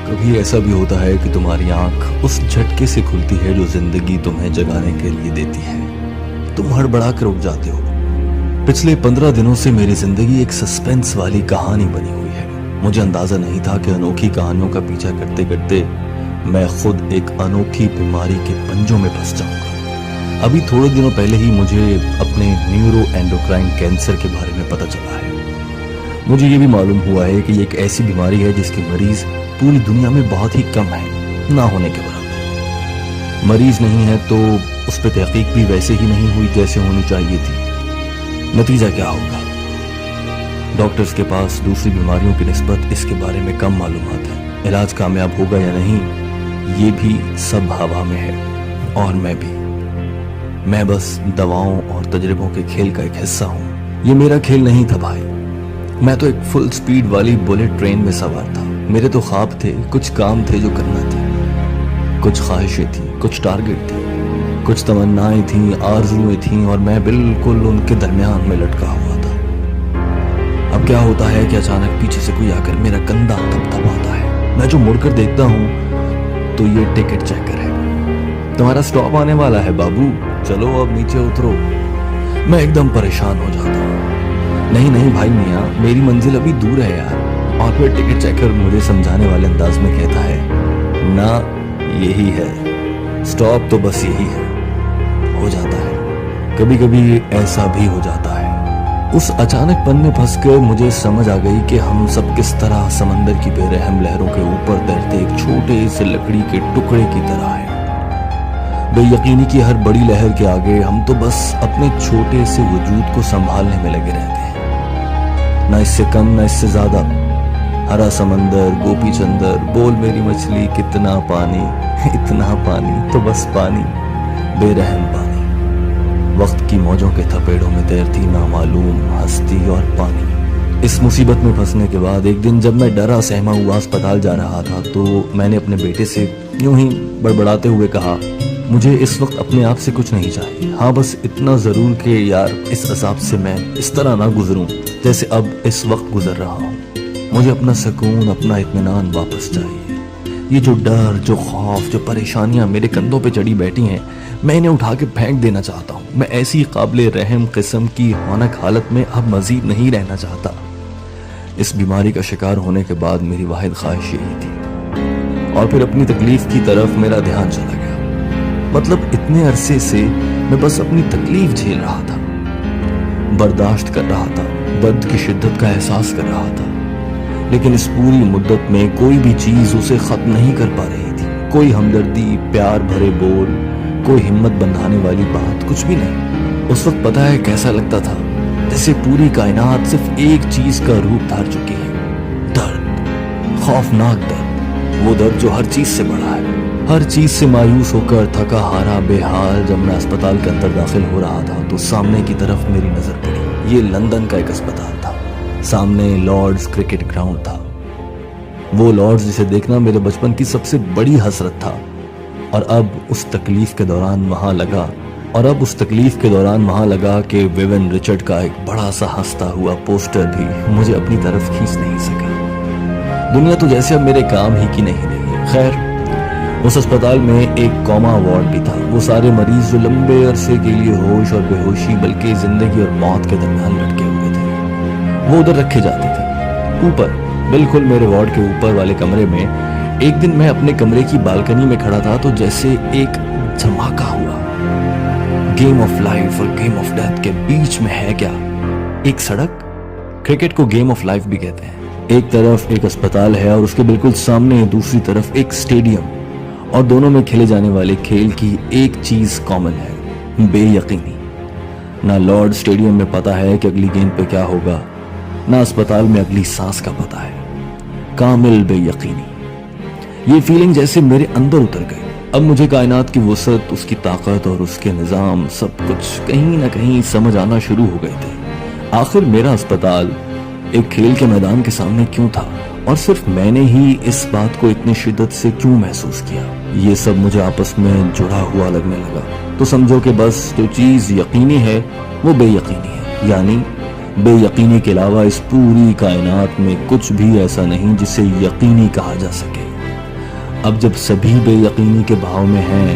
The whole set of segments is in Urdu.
کبھی ایسا بھی ہوتا ہے کہ تمہاری آنکھ اس جھٹکے سے کھلتی ہے جو زندگی تمہیں جگانے کے لیے دیتی ہے. تم ہڑبڑا کر اٹھ جاتے ہو. پچھلے 15 دنوں سے میری زندگی ایک سسپینس والی کہانی بنی ہوئی ہے. مجھے اندازہ نہیں تھا کہ انوکھی کہانیوں کا پیچھا کرتے کرتے میں خود ایک انوکھی بیماری کے پنجوں میں پھنس جاؤں گا. ابھی تھوڑے دنوں پہلے ہی مجھے اپنے نیورو اینڈوکرائن کینسر کے بارے میں پتہ چلا ہے. مجھے یہ بھی معلوم ہوا ہے کہ یہ ایک ایسی بیماری ہے جس کے مریض پوری دنیا میں بہت ہی کم ہیں, نہ ہونے کے برابر. مریض نہیں ہے تو اس پہ تحقیق بھی ویسے ہی نہیں ہوئی جیسے ہونی چاہیے تھی. نتیجہ کیا ہوگا؟ ڈاکٹرز کے پاس دوسری بیماریوں کی نسبت اس کے بارے میں کم معلومات ہیں. علاج کامیاب ہوگا یا نہیں یہ بھی سب ہوا میں ہے, اور میں بھی. میں بس دواؤں اور تجربوں کے کھیل کا ایک حصہ ہوں. یہ میرا کھیل نہیں تھا بھائی. میں تو ایک فل سپیڈ والی بلیٹ ٹرین میں سوار تھا. میرے تو خواب تھے, کچھ کام تھے جو کرنا تھے, کچھ خواہشیں تھیں, کچھ ٹارگٹ تھے, کچھ تمنائیں تھیں, آرزویں تھیں, اور میں بالکل ان کے درمیان میں لٹکا ہوا تھا. اب کیا ہوتا ہے کہ اچانک پیچھے سے کوئی آ کر میرا کندھا تھپتھپاتا ہے. میں جو مڑ کر دیکھتا ہوں تو یہ ٹکٹ چیکر ہے. تمہارا سٹاپ آنے والا ہے بابو, چلو اب نیچے اترو. میں ایک دم پریشان ہو جاتا ہوں. نہیں بھائی میاں, میری منزل ابھی دور ہے یار. اور پھر ٹکٹ چیکر مجھے سمجھانے والے انداز میں کہتا ہے, نہ یہی ہے سٹاپ, تو بس یہی ہے. ہو جاتا ہے کبھی کبھی ایسا بھی ہو جاتا ہے. اس اچانک پن میں پھنس کر مجھے سمجھ آ گئی کہ ہم سب کس طرح سمندر کی بے رحم لہروں کے اوپر تیرتے ایک چھوٹے سے لکڑی کے ٹکڑے کی طرح ہیں. بے یقینی کی ہر بڑی لہر کے آگے ہم تو بس اپنے چھوٹے سے وجود کو سنبھالنے میں لگے رہتے ہیں. نہ اس سے کم نہ اس سے زیادہ. ہرا سمندر, گوپی چندر, بول میری مچھلی, کتنا پانی, اتنا پانی, تو بس پانی, بے رحم پانی. وقت کی موجوں کے تھپیڑوں میں تیرتی نامعلوم ہستی اور پانی. اس مصیبت میں پھنسنے کے بعد ایک دن جب میں ڈرا سہما ہوا اسپتال جا رہا تھا تو میں نے اپنے بیٹے سے یوں ہی بڑبڑاتے ہوئے کہا, مجھے اس وقت اپنے آپ سے کچھ نہیں چاہیے. ہاں بس اتنا ضرور کہ یار اس عذاب سے میں اس طرح نہ گزروں جیسے اب اس وقت گزر رہا ہوں. مجھے اپنا سکون, اپنا اطمینان واپس چاہیے. یہ جو ڈر, جو خوف, جو پریشانیاں میرے کندھوں پہ چڑھی بیٹھی ہیں, میں انہیں اٹھا کے پھینک دینا چاہتا ہوں. میں ایسی قابل رحم قسم کی ہونک حالت میں اب مزید نہیں رہنا چاہتا. اس بیماری کا شکار ہونے کے بعد میری واحد خواہش یہی تھی, اور پھر اپنی تکلیف کی طرف میرا دھیان چلا گیا. مطلب اتنے عرصے سے میں بس اپنی تکلیف جھیل رہا تھا, برداشت کر رہا تھا, درد کی شدت کا احساس کر رہا تھا, لیکن اس پوری مدت میں کوئی بھی چیز اسے ختم نہیں کر پا رہی تھی. کوئی ہمدردی, پیار بھرے بول, کوئی ہمت بندھانے والی بات, کچھ بھی نہیں. اس وقت پتہ ہے کیسا لگتا تھا, جیسے پوری کائنات صرف ایک چیز کا روپ دھار چکی ہے, درد, خوفناک درد. وہ درد جو ہر چیز سے بڑا ہے. ہر چیز سے مایوس ہو کر تھکا ہارا بے حال جب میں اسپتال کے اندر داخل ہو رہا تھا تو سامنے کی طرف میری نظر پڑی. یہ لندن کا ایک اسپتال تھا. سامنے لارڈز کرکٹ گراؤنڈ تھا. وہ لارڈز جسے دیکھنا میرے بچپن کی سب سے بڑی حسرت تھا. اور اب اس تکلیف کے دوران وہاں لگا کہ ویون رچرڈ کا ایک بڑا سا ہنستا ہوا پوسٹر بھی مجھے اپنی طرف کھینچ نہیں سکا. دنیا تو جیسے اب میرے کام ہی کی نہیں رہی. خیر, اس اسپتال میں ایک کوما وارڈ بھی تھا. وہ سارے مریض جو لمبے عرصے کے لیے ہوش اور بے ہوشی بلکہ زندگی اور موت کے درمیان لٹکے ہوئے تھے, وہ ادھر رکھے جاتے تھے. اوپر, بالکل میرے وارڈ کے اوپر والے کمرے میں ایک دن میں اپنے کمرے کی بالکنی میں کھڑا تھا تو جیسے ایک دھماکہ ہوا. گیم آف لائف اور گیم آف ڈیتھ کے بیچ میں ہے کیا؟ ایک سڑک. کرکٹ کو گیم آف لائف بھی کہتے ہیں. ایک طرف ایک اسپتال ہے اور اس کے بالکل سامنے دوسری طرف ایک اسٹیڈیم, اور دونوں میں کھیلے جانے والے کھیل کی ایک چیز کامن ہے, بے یقینی. نہ لارڈ اسٹیڈیم میں پتہ ہے کہ اگلی گیند پہ کیا ہوگا, نہ اسپتال میں اگلی سانس کا پتہ ہے. کامل بے یقینی. یہ فیلنگ جیسے میرے اندر اتر گئی. اب مجھے کائنات کی وسعت, اس کی طاقت اور اس کے نظام سب کچھ کہیں نہ کہیں سمجھ آنا شروع ہو گئے تھے. آخر میرا اسپتال ایک کھیل کے میدان کے سامنے کیوں تھا, اور صرف میں نے ہی اس بات کو اتنی شدت سے کیوں محسوس کیا؟ یہ سب مجھے آپس میں جڑا ہوا لگنے لگا. تو سمجھو کہ بس جو چیز یقینی ہے وہ بے یقینی ہے. یعنی بے یقینی کے علاوہ اس پوری کائنات میں کچھ بھی ایسا نہیں جسے یقینی کہا جا سکے. اب جب سبھی بے یقینی کے بھاؤ میں ہیں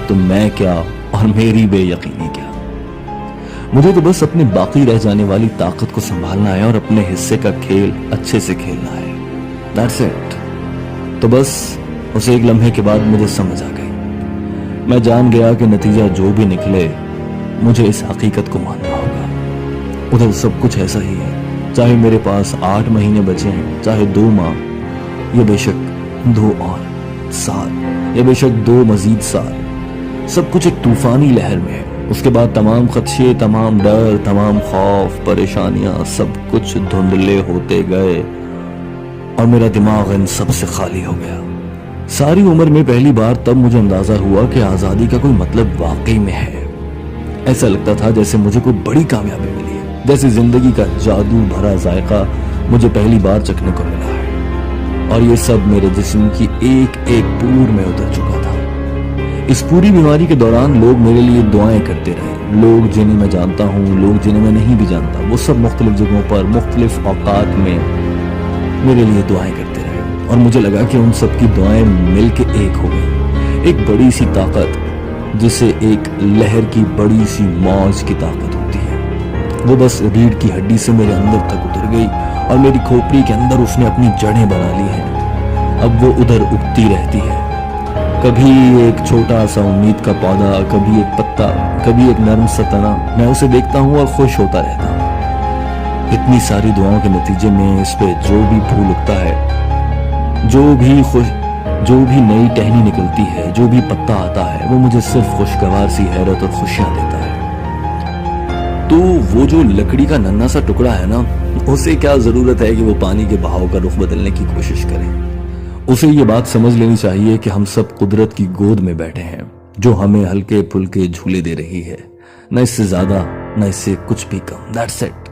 تو میں کیا اور میری بے یقینی کیا؟ مجھے تو بس اپنی باقی رہ جانے والی طاقت کو سنبھالنا ہے اور اپنے حصے کا کھیل اچھے سے کھیلنا ہے. That's it. تو بس اس ایک لمحے کے بعد مجھے سمجھ آ گئی. میں جان گیا کہ نتیجہ جو بھی نکلے مجھے اس حقیقت کو ماننا ہوگا. ادھر سب کچھ ایسا ہی ہے، چاہے میرے پاس 8 مہینے بچے ہیں، چاہے 2 ماہ، یا بے شک 2 اور سال، یا بے شک 2 مزید سال، سب کچھ ایک طوفانی لہر میں ہے. اس کے بعد تمام خدشے، تمام ڈر، تمام خوف، پریشانیاں، سب کچھ دھندلے ہوتے گئے اور میرا دماغ ان سب سے خالی ہو گیا. ساری عمر میں پہلی بار تب مجھے اندازہ ہوا کہ آزادی کا کوئی مطلب واقعی میں ہے. ایسا لگتا تھا جیسے مجھے کوئی بڑی کامیابی ملی ہے، جیسے زندگی کا جادو بھرا ذائقہ مجھے پہلی بار چکھنے کو ملا ہے، اور یہ سب میرے جسم کی ایک ایک پور میں اتر چکا تھا. اس پوری بیماری کے دوران لوگ میرے لیے دعائیں کرتے رہے. لوگ جنہیں میں جانتا ہوں، لوگ جنہیں میں نہیں بھی جانتا، وہ سب مختلف جگہوں پر مختلف اوقات میں میرے لیے دعائیں کرتے رہے. اور مجھے لگا کہ ان سب کی دعائیں مل کے ایک ہو گئی، ایک بڑی سی طاقت جسے ایک لہر کی بڑی سی موج کی طاقت ہوتی ہے. وہ بس ریڑھ کی ہڈی سے میرے اندر تک اتر گئی اور میری کھوپڑی کے اندر اس نے اپنی جڑیں بنا لی ہیں. اب وہ ادھر اگتی رہتی ہے، کبھی ایک چھوٹا سا امید کا پودا، کبھی ایک پتا، کبھی ایک نرم سا تنا. میں اسے دیکھتا ہوں اور خوش ہوتا رہتا ہوں. اتنی ساری دعاؤں کے نتیجے میں اس پہ جو بھی پھول اگتا ہے، جو بھی نئی ٹہنی نکلتی ہے، جو بھی پتا آتا ہے، وہ مجھے صرف خوشگوار سی حیرت اور خوشیاں دیتا ہے. تو وہ جو لکڑی کا ننھا سا ٹکڑا ہے نا، اسے کیا ضرورت ہے کہ وہ پانی کے بہاؤ کا رخ بدلنے کی کوشش کرے؟ اسے یہ بات سمجھ لینی چاہیے کہ ہم سب قدرت کی گود میں بیٹھے ہیں جو ہمیں ہلکے پھلکے جھولے دے رہی ہے، نہ اس سے زیادہ نہ اس سے کچھ بھی کم. That's it.